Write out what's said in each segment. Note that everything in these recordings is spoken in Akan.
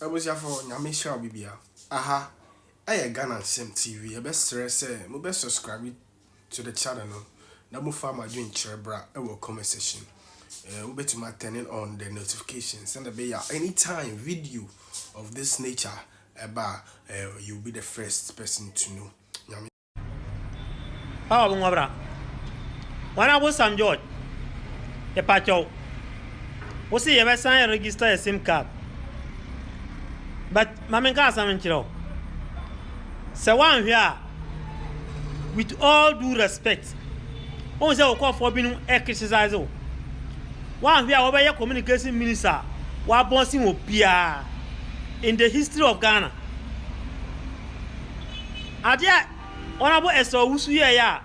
I was ya for Yamisha Bibia. Aha, I Ghana Sim TV. A best stress, my best subscribe to the channel. Now, move farmer doing Cherbra, a will comment session. We better my turning on the notifications and the be anytime video of this nature about you'll be the first person to know. How Bungabra? When I was Sam George, a patcho. Was he ever sign and register a SIM card? But Mamenka Samanchiro. So one here, with all due respect, on the call for being exercise. One here over your communication minister, while bossing will be in the history of Ghana. Adia, honorable Esther Usuya.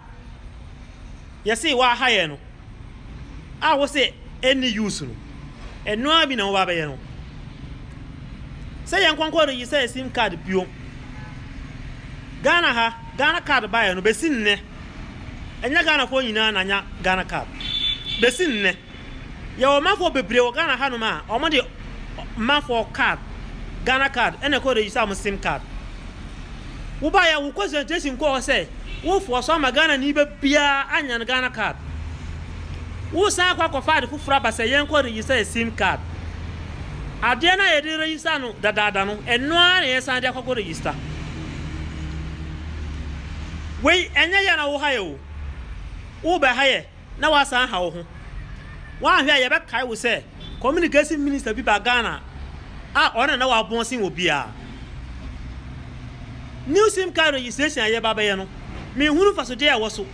You see, what higher no? I will say any use no. And no, I be no wabayano. Say, young conqueror, you say SIM card pure. Ghana card buy no besin ne. And ya Ghana phone in Ghana card. Besin ne. Your man for Bebre Ghana Hanuma, or money man for card, Ghana card, and a code is some SIM card. Who buy a concentration call say, who for some Ghana neither beer and Ghana card. Who sang quack of fight for Frappa say, young code you say SIM card. Adiana edi register no dadadano eno na yesa dia kwako register we enya ya na wo haye wo be haye na wasan ha wo ho wa hwe ye be kai wo say communication minister bi ba Ghana ona na wa bonsin obi a new SIM card registration ye ba be ye no me hunu faso de ya wo so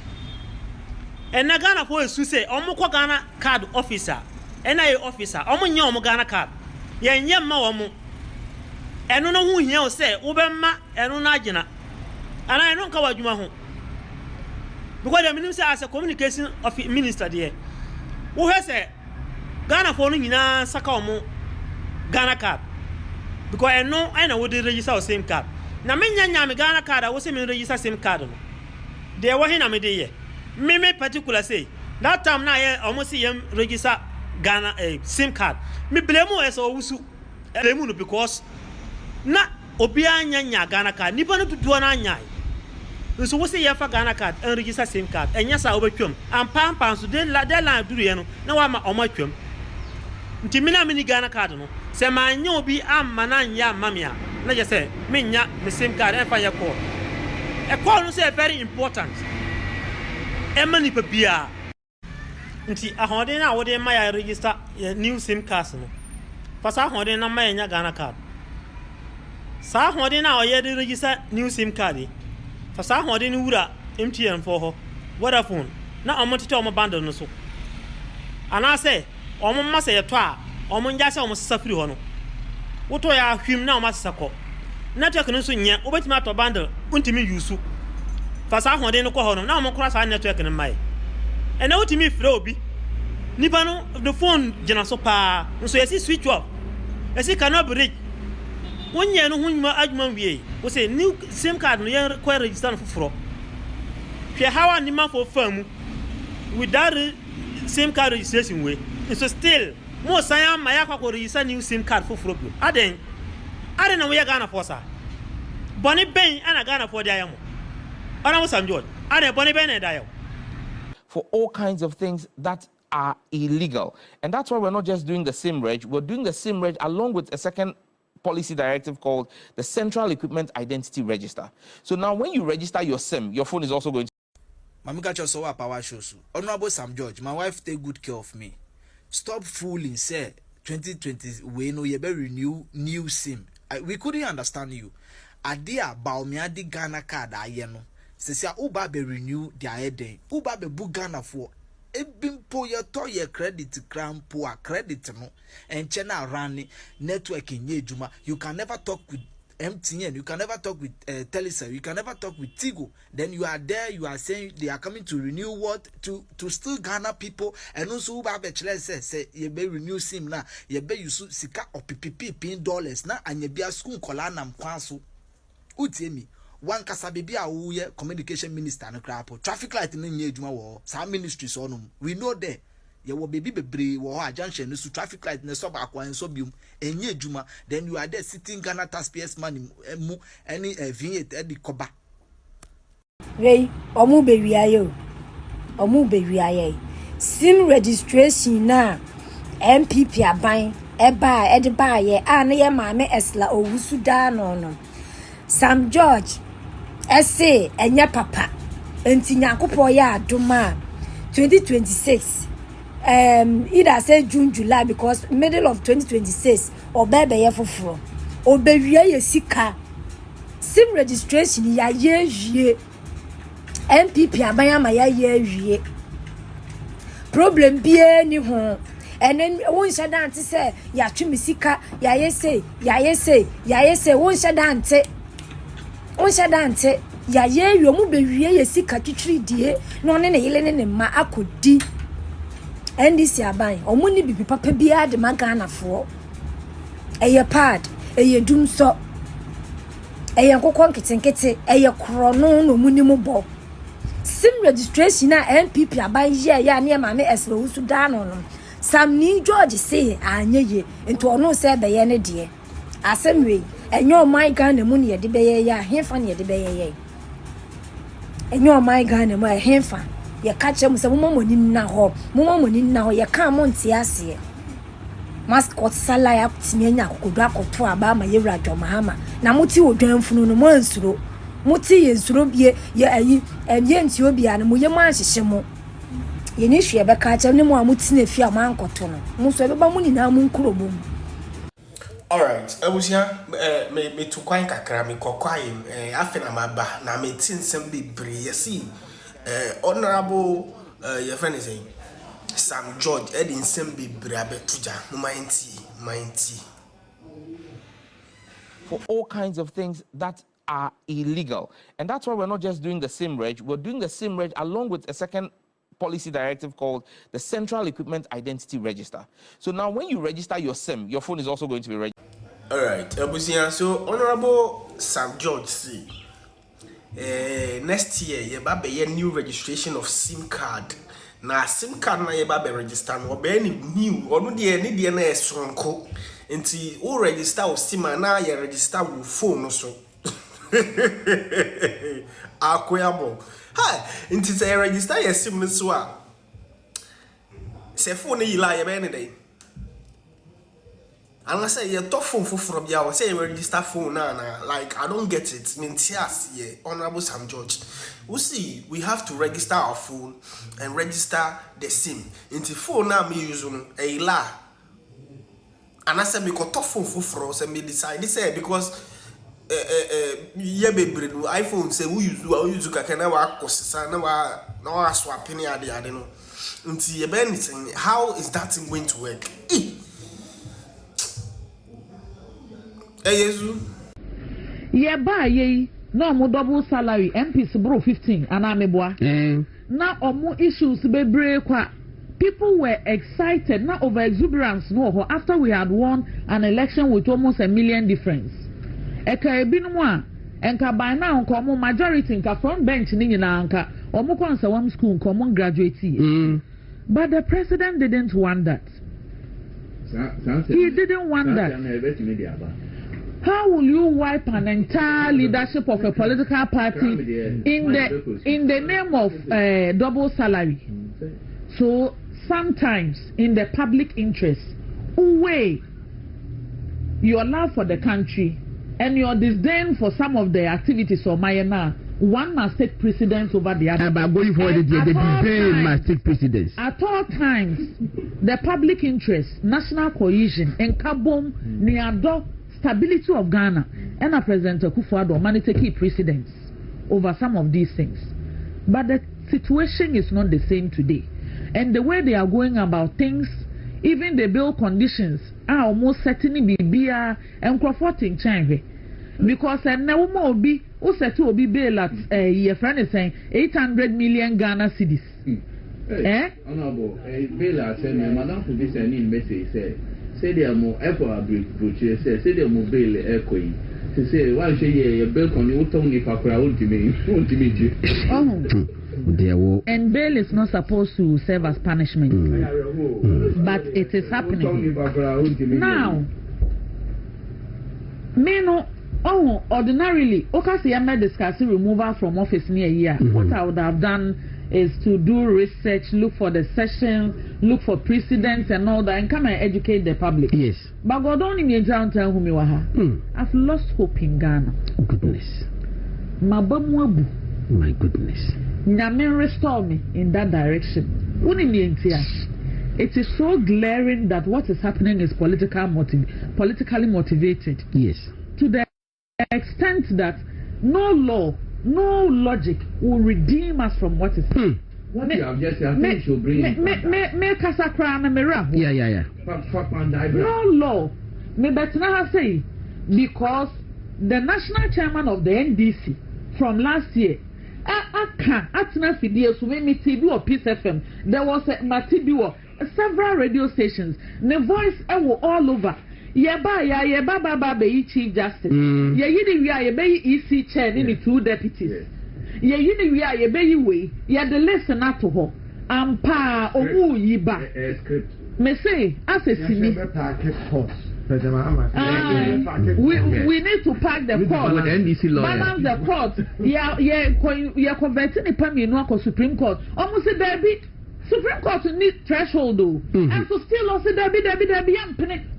ena Ghana for esu say omukọ Ghana card officer ena ye officer omunye omu Ghana card yenye ma wo mu eno no hu hia o se wo be ma eno na agina ana eno nka wadwuma ho because the minister as a communication of minister there wo he se Ghana for no nyina saka wo Ghana card because eno na wo dey register o SIM card na menya me Ghana card a wo se me register SIM card no there wo he na me dey here me particular say that time na ye almost yem register Ghana SIM card. Me blame as owusu blame no because na obi anya Ghana card nipa no tutu na anya. So we say fa Ghana card and register SIM card. Enya sa obetwam. Ampan so de line duru ye no na wa ma omatwam. Nti me na me Ghana card no. Se ma anya obi amma na anya mamia. Na je say me nya me SIM card e fa ye call. E call no say very important. E mani pa bia. Nti ahode na wo de ma ya register new SIM card no pasa ahode na ma ya Ghana card sa ahode na o ye de register new SIM card pasa ahode ni wura MTN for ho Vodafone na omotete omo bundle no so ana say omo ma say to a omo nja say omo safiri ho no wo to ya hwim na omo sako network no so nya obetima to bundle untimi yusu pasa ahode no ko ho no na omo kora sa network no mai and now to me Frobi Nipano the phone Janaso pa so you see switch off. I see cannot break. 1 year no hunma adman we say new SIM card no require register for. She how an man for firm with that SIM card registration way. So still more say my akwa register new SIM card for problem. I don't know where Ghana for sir. Bonnie Ben and Ghana for the ayamo. I was Sam George. I Bonnie Ben and Dio. For all kinds of things that are illegal. And that's why we're not just doing the SIM reg, we're doing the SIM reg along with a second policy directive called the Central Equipment Identity Register. So now when you register your SIM, your phone is also going to... Mamika Chosowa Power Shows. Honorable Sam George, my wife take good care of me. Stop fooling, say 2020 we no yebe renew new SIM. We couldn't understand you. Adia Baomiadi Ghana card ayeno. Sesia uba be renew their head. Uba be book Ghana for ebimpo ye to ye credit cram poor credit no and chena rani network in juma. You can never talk with MTN, you can never talk with Telecel, you can never talk with Tigo. Then you are there, you are saying they are coming to renew what to still Ghana people and also uba be say ye be renew SIM na ye be yusu sika or PPP dollars na and ye be a school kolana mkwanso utiemi. One kasabibi a uye communication minister no krapo traffic light no nye adwuma wo sa ministry so no we know there ye wo baby bebre wo ho junction no so traffic light ne so ba kwa enso bium enye adwuma then you are there sitting Ghana taxpayers money mu any V8 e di koba wey omu be wiaye omu be wiaye sim registration na MPP aban eba e de ba ye a na ye maame esla owusu da no Sam George ese enye papa enti nyankopɔ ya adoma 2026 either say June July because middle of 2026 obebe ye foforo obewie ye sika sim registration ya ye wie MPP abanya ma ya ye wie problem bie ni ho enen won shada ante say ya twemi sika ya ye say won shada ante ya ye wie mu bewie ye sika twitwiri die no ne yele ne ma akodi NDC aban omo ni bibi papa bia de magana fo eye pad eye dumso eye nkokon nkete eye krono no munimo bo sim registration na MPP aban ye ya ne ma me eslo usu da no Sam ni George say anyeye enti ono se be ye ne de asemwe enyo my Ghana mu ne ye de be ye ya hefa ne ye de be ye enyo my Ghana mu hefa ye catch em say momoni na ho ye kan mo ntia ase mascot sala ya timi anya kokodo akoto aba ma ye wura dwomahama na muti odwanfunu no mo ansuro muti ye nsuro bie ye ayi ye nti obi an mo ye mo anhyehye mo ye ni hwe be catch em ne mo amuti na fi ama ankoto no mo so be ba mo ni na mo nkuro mo. All right, abusia me to kwan kakra me kokwaim afena maba na me tinsem bebre yesi honorable your friend is saying Sam George Edin Sembi Brabetuja, Minty. For all kinds of things that are illegal. And that's why we're not just doing the SIM reg, we're doing the SIM reg along with a second policy directive called the Central Equipment Identity Register. So now when you register your SIM, your phone is also going to be registered. All right, so Honorable Sam George see. Next year, you have a new registration of SIM card. Na SIM card na you have register no be new. Or no dey any dey na esonko. Nti o register o SIM na you register wo phone so. Akoyabo. Hi, nti say register your SIM no so a. Se phone yi la you be any day. Unless I say top phone from ya, say register phone na like I don't get it. Yes, yeah, Honorable Sam George. We see we have to register our phone and register the SIM. Into phone now me use a la. And I say me got top phone for us and me decide say because yeah baby iPhone say we use can never cost na swapping ya the no. Until anything, how is that thing going to work? Yeah, buy ye no more double salary. MPs bro 15 and I'm a boy. Now more issues be break. People were excited, not over exuberance. No, after we had won an election with almost 1 million difference. Eka ebinwa enka by now nko majority nka front bench ni nyina nka omo konsa wam school nko omo graduate. But the president didn't want that. He didn't want that. How will you wipe an entire leadership of a political party in the name of double salary? So sometimes in the public interest, weigh your love for the country and your disdain for some of the activities of Mayana, one must take precedence over the other. But going forward, the debate must take precedence. At all times, the public interest, national cohesion, and carbon near stability of Ghana and a President Kufuor managed to keep precedence over some of these things. But the situation is not the same today. And the way they are going about things, even the bill conditions are almost certainly be and comforting change. Because now will be who said to be bail at your friend is saying 800 million Ghana cedis. Honorable, bail at Madame for this and in message say they are more echo brochure say they are more bail echoing. To say, why should you build on the Tony Pakura ultimate? And bail is not supposed to serve as punishment, but it is happening now. Ordinarily, okay, I may discuss removal from office near a year. What I would have done is to do research, look for the session, look for precedents and all that, and come and educate the public. Yes. But God only me down tell whom you are. I've lost hope in Ghana. Goodness. My goodness. Nyame restore me in that direction. It is so glaring that what is happening is politically motivated. Yes. To the extent that no law, no logic will redeem us from what is What you have just said, I think she'll bring Yeah. No law. Me better say, because the national chairman of the NDC from last year, Peace FM, there was several radio stations, the voice all over. Chief Justice. EC chair, the 2 deputies. The listener to her. Ampa omu yiba. Me say, as a sini. We need to pack the court. Balance the court. Converting the Pami no Supreme Court. Almost a Debbie. Supreme Court need threshold though. And so still also Debbie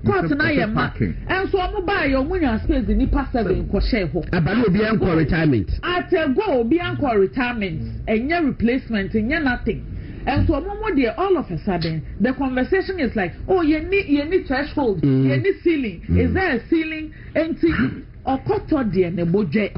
court na yema. And so I'm buy your money space the nipa 7 ko share ho. Abalo bi anko retirement. At go bi anko retirement. Enya replacement, enya nothing. And so all of a sudden the conversation is like, oh, you need threshold, you need ceiling. Is there a ceiling? Empty or koto de ne boje.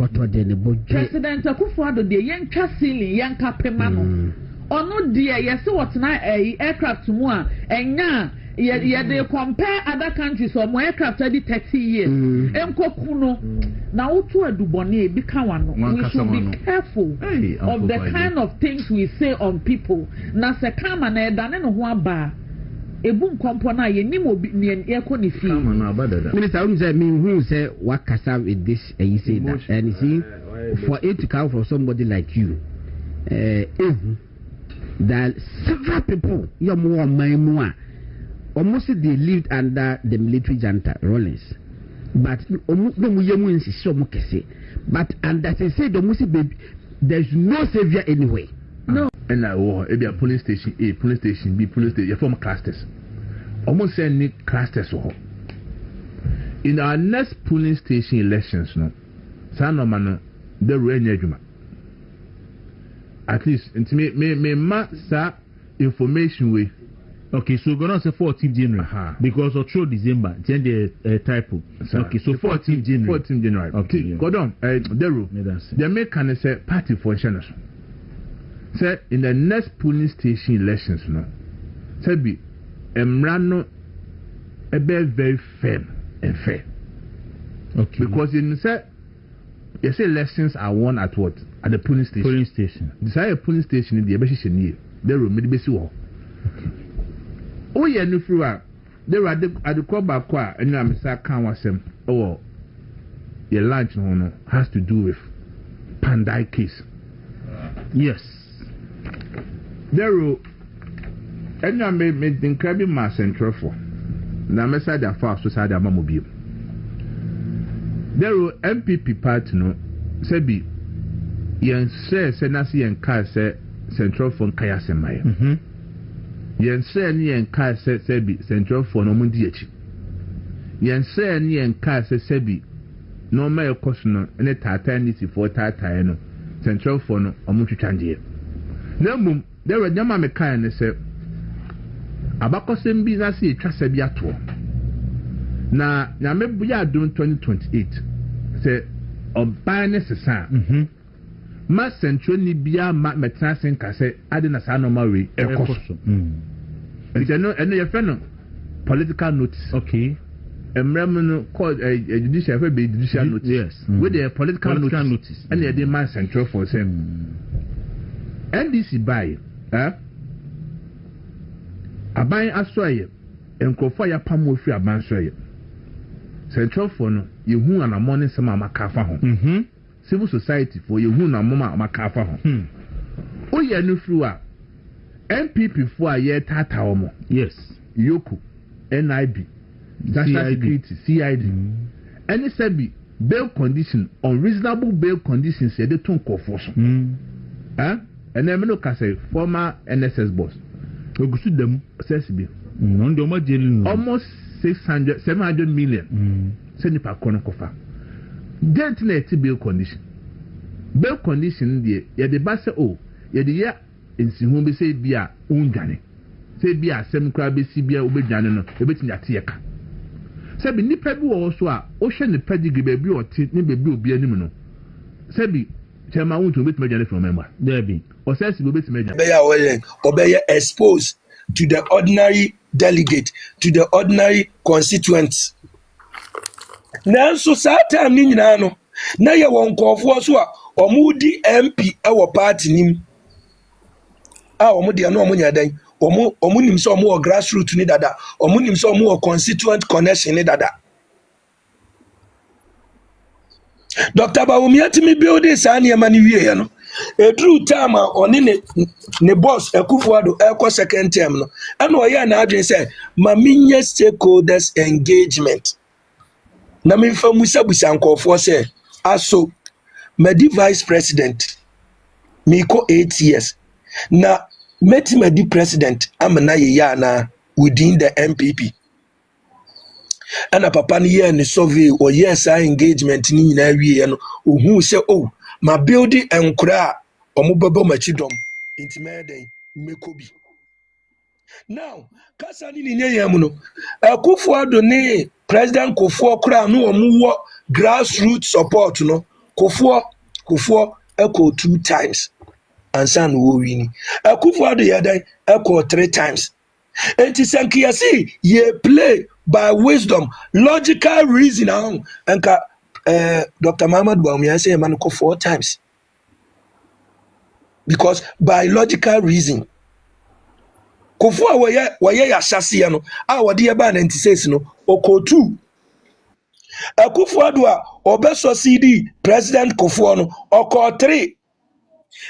President Akufo-Addo de yenka ceiling, yenka pemano. Ono dear, yes, what na aircraft mu a enya they compare other countries or more aircraft every 30 years. Enkokuno na otu adubone bi kan wano. We should be careful of the kind of things we say on people. Na se kama na edane no ho aba. Ebu nkompo na ye nim obi ne eko ne fie. Minister, I say me who say what kasa with this and you say that. And you see, for it to come from somebody like you, that several people, almost they lived under the military junta, Rollins. But but and as I said, there's no savior anyway. No. And it be a police station A, police station B, police station. You form clusters. Almost any clusters. In our next polling station elections, no, some man the rain. At least, me sa information way. Okay, so we're going to say 14th January because of through December, then the typo. Okay, so 14th January. 14th January. Okay, go down. The rule. The American say party functioners. Say in the next polling station elections, no. Say be Emrano a very firm and fair. Okay. Because in say you say elections are won at what? At the polling station. Polling station. Desire polling station in the Ebeshishin year. There will be basic war. Oh, yeah, no free. There are the call back and I'm a can was him. Oh, your lunch no has to do with Pandai case. Yes. There will and I made the crabby mass central for. Now, I said that fast society mobile. There will MPP party no Sebi yen say Senasi and Car say Central for Kaya Semai. Yen say ni and Car say Sebi Central for Nomundiachi. Yen say ni and Car say Sebi no mail caution and a tatanity for Tatano Central for no Omutu Chandia. No, there were Yama Mekai and say Abakosem business Trasabiato. Na Yamebuya doing 2028 say Obanes San Ma Central Libya Metrasin Case Adina Sanomari Ecoso. It's a no political notice. Okay. A remnant called a judicial notice. Yes. With a political notice. And they demand Central for them. NDC buy a buying Australia and Kofaya Pamu free a Mansoya. central for no yehu anamọ ne nsɛm a maka afa ho civil society for yehu anamọ a maka afa ho oyɛ no firi a MPP for a yɛ tata wɔn yes Yoko NIB National Security CID any sɛbi bail condition unreasonable bail conditions yɛde to nkɔfoɔ so ɛnna ɛmɛ no ka sɛ former NSS boss ogusu dɛm sɛsi bi ɔn de ɔmo jeli almost 700 million sɛ nipa kɔ no kɔfa dent na ɛte bail condition deɛ yɛde ba sɛ o yɛde yɛ nsihu bi sɛ bi a undwane sɛ bi a asɛm kora bɛsi bi a wobɛdwane no ɛbɛtumi ate yɛ ka sɛ bi nipa bi wɔ so a wohwɛ ne pɛdigiri baabi ɔte ne baabi obi anim no sɛ bi kyɛma wontu wobɛtumi adwane from member dabi ɔsɛ si wobɛtumi adwane bɛyɛ ɔbɛyɛ exposed to the ordinary delegate to the ordinary constituents nanso saa time ni nyinaa no na yɛ wɔn nkɔɔfoɔ so a ɔmo di MP ɛwɔ party nim a ɔmo deɛ no ɔmo nya dan ɔmo nim sɛ ɔmo wɔ grassroots ni dada ɔmo nim sɛ ɔmo wɔ constituent connection ni dada Dr. Bawumia timi build saa nneɛma no wie no eduru time a ɔne ne boss Akufo-Addo ɛkɔ second term no ɛna ɔyɛ na adwene sɛ ma menyɛ stakeholders engagement na memfa musabusa nkɔɔfoɔ sɛ aso madi vice president miko 8 years na meti madi president amana yɛyɛ ana within the MPP ana papa no yɛ ne survey ɔyɛ saa engagement ni nyinaa wie no ohu sɛ oh ma building enkura a ɔmo bɛbɔ machi dom nti mɛden meko bi now kasa ni ne nyɛ mu no Akufo-Addo ne president Kofoɔ kura no ɔmo wɔ grassroots support no Kofoɔ echo 2 times ansa no wo wini Akufo-Addo yɛ dan echo 3 times enti sankiyasi ye play by wisdom logical reason anka Dr. Muhammad Bawumia say man ko 4 times because by logical reason Kofoɔ wɔyɛ yasase no a wɔde yɛ ba 96 no oko 2 Akufo-Addo a obeso CD president Kofoɔ no oko 3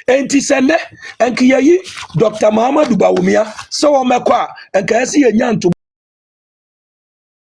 enti sene enkiyayi Dr. Muhammad Bawumia so wo mekɔ a enka yasi yenyanto